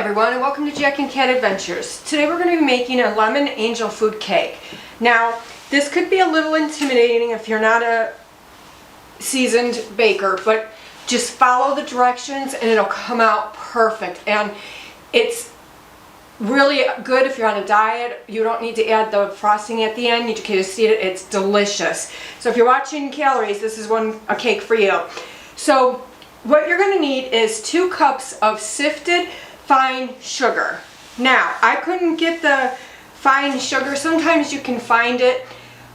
everyone, and welcome to Jack and Cat Adventures. Today we're going to be making a lemon angel food cake. Now, this could be a little intimidating if you're not a seasoned baker, but just follow the directions and it'll come out perfect. And it's really good if you're on a diet. You don't need to add the frosting at the end. You can just eat it. It's delicious. So if you're watching calories, this is a cake for you. So what you're going to need is 2 cups of sifted fine sugar. Now, I couldn't get the fine sugar. Sometimes you can find it.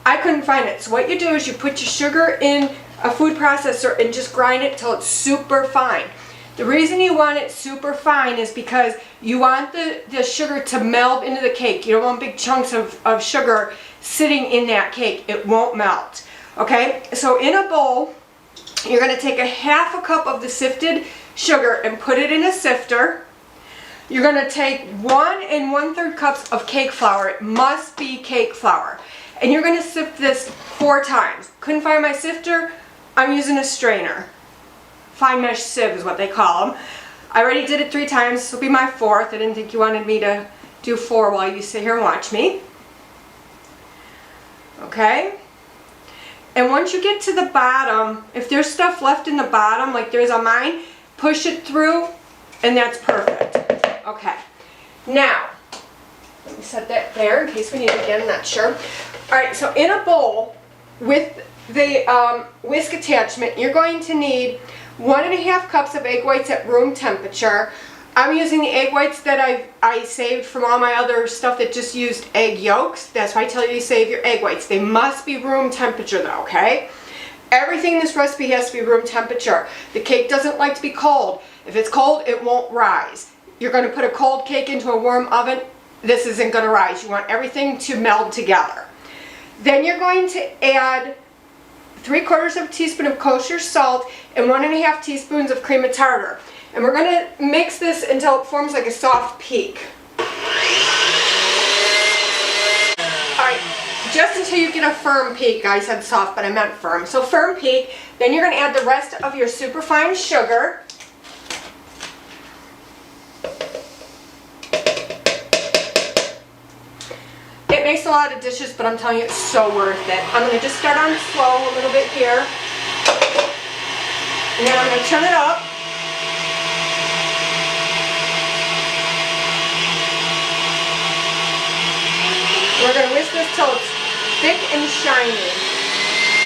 I couldn't find it. So what you do is you put your sugar in a food processor and just grind it till it's super fine. The reason you want it super fine is because you want the sugar to melt into the cake. You don't want big chunks of sugar sitting in that cake. It won't melt. Okay? So in a bowl, you're going to take a 1/2 cup of the sifted sugar and put it in a sifter. You're going to take 1 1/3 cups of cake flour. It must be cake flour. And you're going to sift this 4 times. Couldn't find my sifter? I'm using a strainer. Fine mesh sieve is what they call them. I already did it 3 times. This will be my 4th. I didn't think you wanted me to do 4 while you sit here and watch me. Okay? And once you get to the bottom, if there's stuff left in the bottom, like there's on mine, push it through, and that's perfect. Okay. Now, let me set that there in case we need it again, I'm not sure. Alright, so in a bowl with the whisk attachment, you're going to need 1 1/2 cups of egg whites at room temperature. I'm using the egg whites that I saved from all my other stuff that just used egg yolks. That's why I tell you to save your egg whites. They must be room temperature though, okay? Everything in this recipe has to be room temperature. The cake doesn't like to be cold. If it's cold, it won't rise. You're going to put a cold cake into a warm oven, this isn't going to rise. You want everything to meld together. Then you're going to add 3/4 of a teaspoon of kosher salt and 1 1/2 teaspoons of cream of tartar. And we're going to mix this until it forms like a soft peak. Alright, just until you get a firm peak. I said soft, but I meant firm. So firm peak. Then you're going to add the rest of your superfine sugar. It makes a lot of dishes, but I'm telling you, it's so worth it. I'm going to just start on slow a little bit here. And then I'm going to turn it up. We're going to whisk this till it's thick and shiny.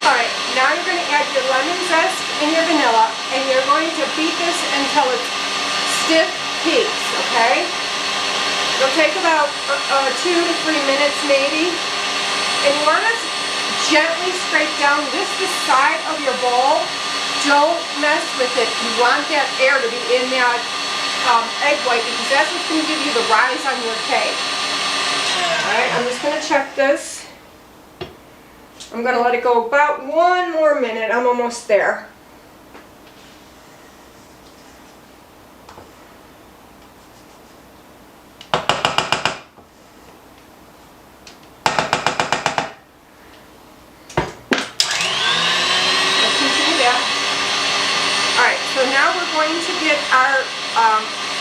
Alright, now you're going to add your lemon zest and your vanilla, and you're going to beat this until it's stiff peaks, okay? It'll take about 2 to 3 minutes maybe. And you want to gently scrape down just the side of your bowl. Don't mess with it. You want that air to be in that egg white because that's what's going to give you the rise on your cake. Alright, I'm just going to check this. I'm going to let it go about 1 more minute. I'm almost there. Let's continue that. Alright, so now we're going to get our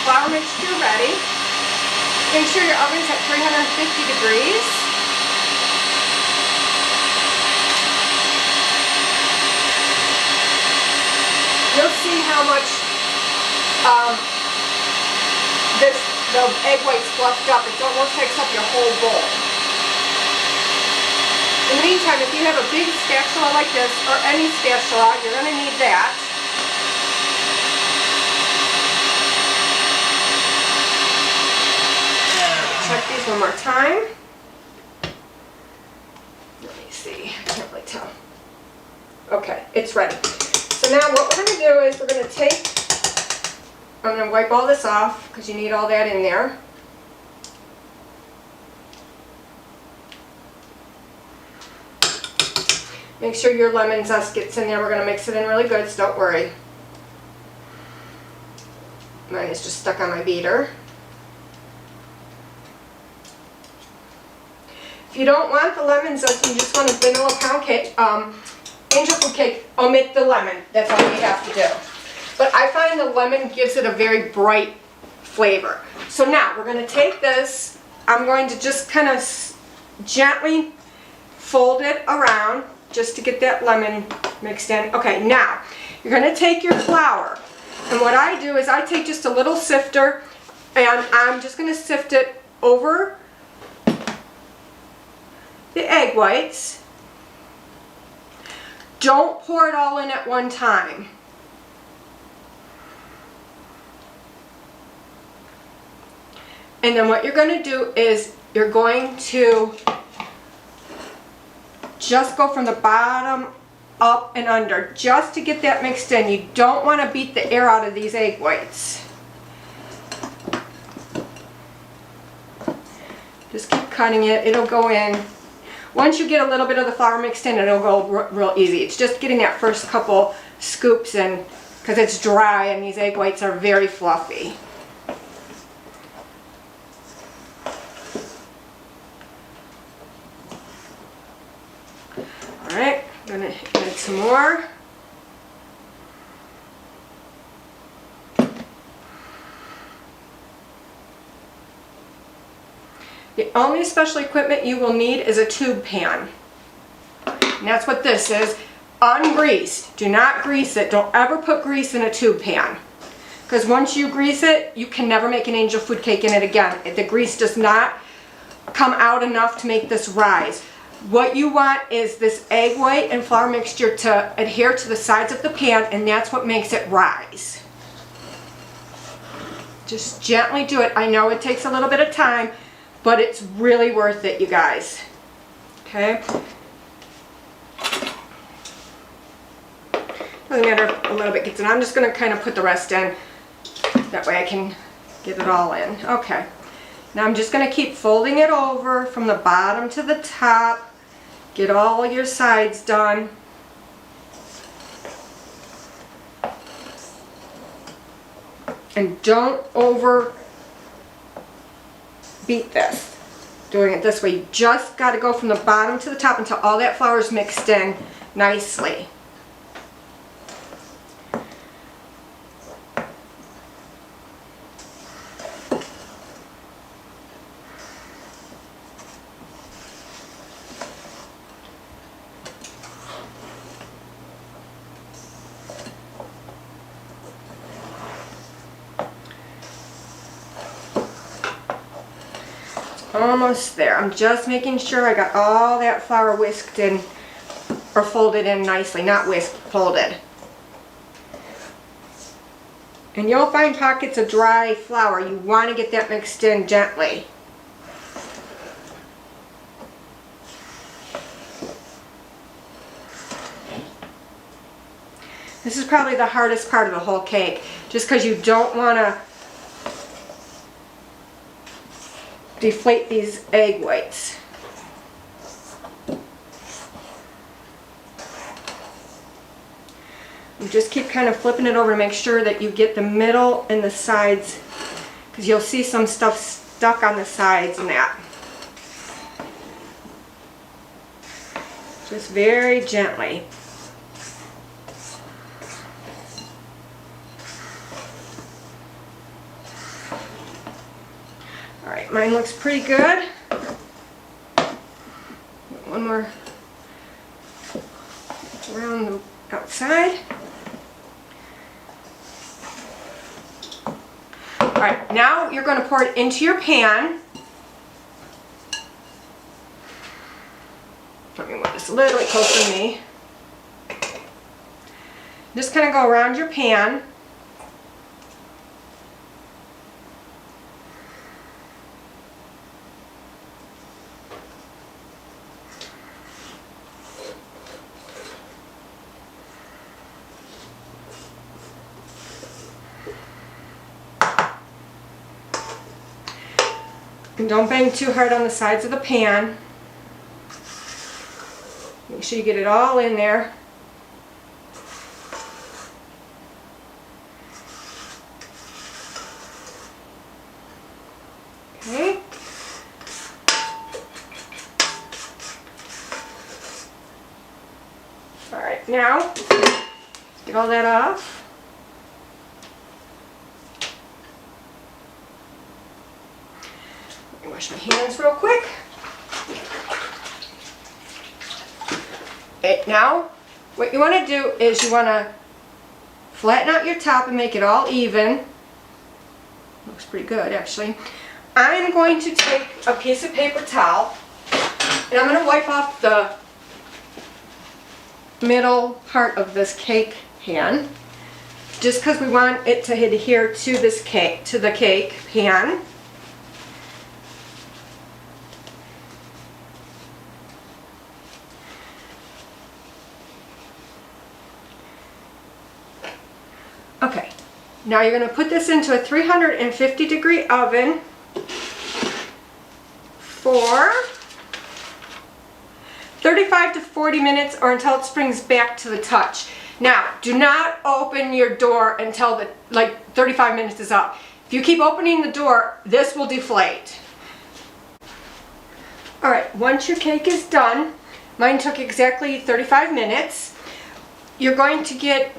flour mixture ready. Make sure your oven's at 350 degrees. You'll see how much the egg white's fluffed up. It almost takes up your whole bowl. In the meantime, if you have a big spatula like this, or any spatula, you're going to need that. Check these one more time. Let me see. I can't really tell. Okay, it's ready. So now what we're going to do is we're going to take, I'm going to wipe all this off because you need all that in there. Make sure your lemon zest gets in there. We're going to mix it in really good, so don't worry. Mine is just stuck on my beater. If you don't want the lemon zest, you just want a vanilla pound cake, angel food cake, omit the lemon. That's all you have to do. But I find the lemon gives it a very bright flavor. So now we're going to take this, I'm going to just kind of gently fold it around just to get that lemon mixed in. Okay, now you're going to take your flour, and what I do is I take just a little sifter and I'm just going to sift it over the egg whites. Don't pour it all in at one time. And then what you're going to do is you're going to just go from the bottom up and under just to get that mixed in. You don't want to beat the air out of these egg whites. Just keep cutting it. It'll go in. Once you get a little bit of the flour mixed in, it'll go real easy. It's just getting that first couple scoops in because it's dry and these egg whites are very fluffy. Alright, I'm going to add some more. The only special equipment you will need is a tube pan. And that's what this is. Ungreased. Do not grease it. Don't ever put grease in a tube pan. Because once you grease it, you can never make an angel food cake in it again. The grease does not come out enough to make this rise. What you want is this egg white and flour mixture to adhere to the sides of the pan, and that's what makes it rise. Just gently do it. I know it takes a little bit of time, but it's really worth it, you guys. Okay? Doesn't matter, a little bit gets in. I'm just going to kind of put the rest in. That way I can get it all in. Okay. Now I'm just going to keep folding it over from the bottom to the top. Get all your sides done. And don't over beat this. Doing it this way. You just got to go from the bottom to the top until all that flour is mixed in nicely. Almost there. I'm just making sure I got all that flour whisked in or folded in nicely. Not whisked, folded. And you'll find pockets of dry flour. You want to get that mixed in gently. This is probably the hardest part of the whole cake, just because you don't want to deflate these egg whites. You just keep kind of flipping it over to make sure that you get the middle and the sides, because you'll see some stuff stuck on the sides and that. Just very gently. Alright, mine looks pretty good. One more around the outside. Alright, now you're going to pour it into your pan. Let me move this a little bit closer to me. Just kind of go around your pan. And don't bang too hard on the sides of the pan. Make sure you get it all in there. Okay. Alright, now get all that off. Let me wash my hands real quick. Okay, now, what you want to do is you want to flatten out your top and make it all even. Looks pretty good, actually. I'm going to take a piece of paper towel and I'm going to wipe off the middle part of this cake pan, just because we want it to adhere to this cake, to the cake pan. Okay, now you're going to put this into a 350-degree oven for 35 to 40 minutes or until it springs back to the touch. Now, do not open your door until the 35 minutes is up. If you keep opening the door, this will deflate. Alright, once your cake is done, mine took exactly 35 minutes, you're going to get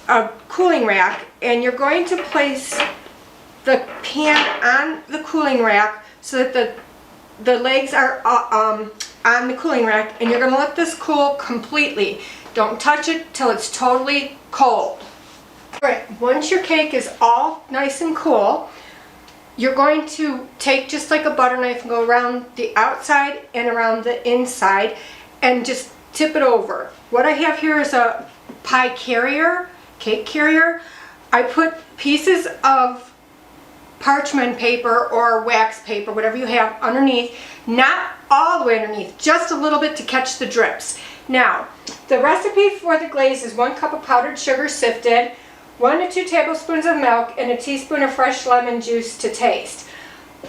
a cooling rack and you're going to place the pan on the cooling rack so that the legs are on the cooling rack, and you're going to let this cool completely. Don't touch it till it's totally cold. Alright, once your cake is all nice and cool, you're going to take just like a butter knife and go around the outside and around the inside and just tip it over. What I have here is a pie carrier, cake carrier. I put pieces of parchment paper or wax paper, whatever you have, underneath. Not all the way underneath, just a little bit to catch the drips. Now, the recipe for the glaze is 1 cup of powdered sugar sifted, 1 to 2 tablespoons of milk, and a teaspoon of fresh lemon juice to taste.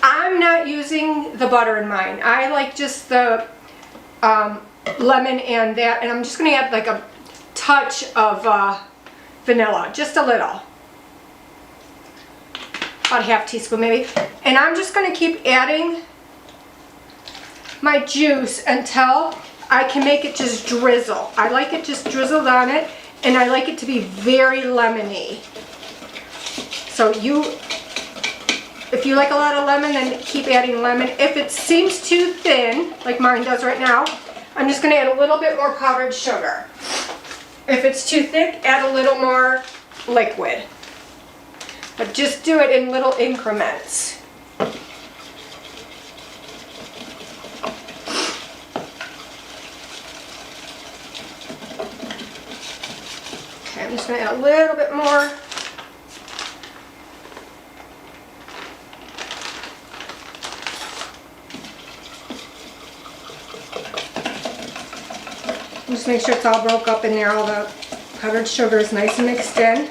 I'm not using the butter in mine. I like just the lemon and that, and I'm just going to add like a touch of vanilla, just a little. About a half teaspoon maybe. And I'm just going to keep adding my juice until I can make it just drizzle. I like it just drizzled on it, and I like it to be very lemony. So if you like a lot of lemon, then keep adding lemon. If it seems too thin, like mine does right now, I'm just going to add a little bit more powdered sugar. If it's too thick, add a little more liquid. But just do it in little increments. Okay, I'm just going to add a little bit more. Just make sure it's all broke up in there, all the powdered sugar is nice and mixed in.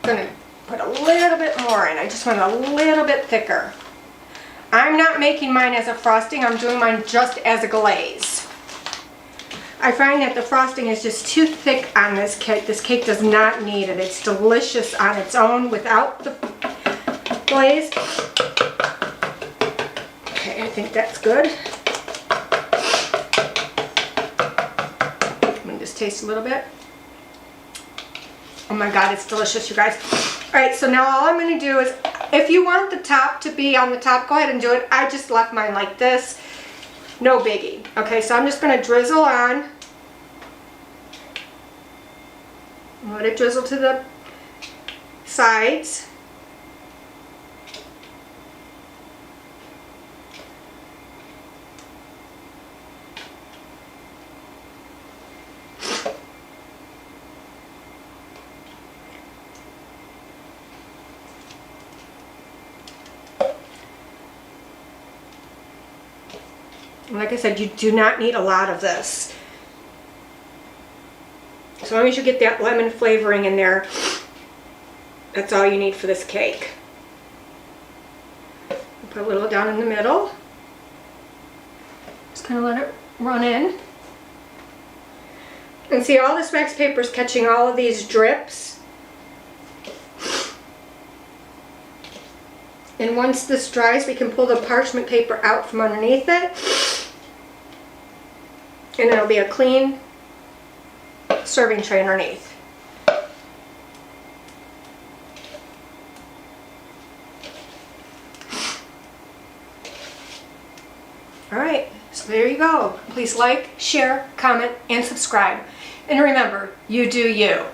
I'm going to put a little bit more in. I just want it a little bit thicker. I'm not making mine as a frosting, I'm doing mine just as a glaze. I find that the frosting is just too thick on this cake. This cake does not need it. It's delicious on its own without the glaze. Okay, I think that's good. I'm going to just taste a little bit. Oh my God, it's delicious, you guys. Alright, so now all I'm going to do is, if you want the top to be on the top, go ahead and do it. I just left mine like this. No biggie. Okay, so I'm just going to drizzle on. Let it drizzle to the sides. Like I said, you do not need a lot of this. As long as you get that lemon flavoring in there, that's all you need for this cake. Put a little down in the middle. Just kind of let it run in. And see, all this wax paper is catching all of these drips. And once this dries, we can pull the parchment paper out from underneath it. And it'll be a clean serving tray underneath. Alright, so there you go. Please like, share, comment, and subscribe. And remember, you do you.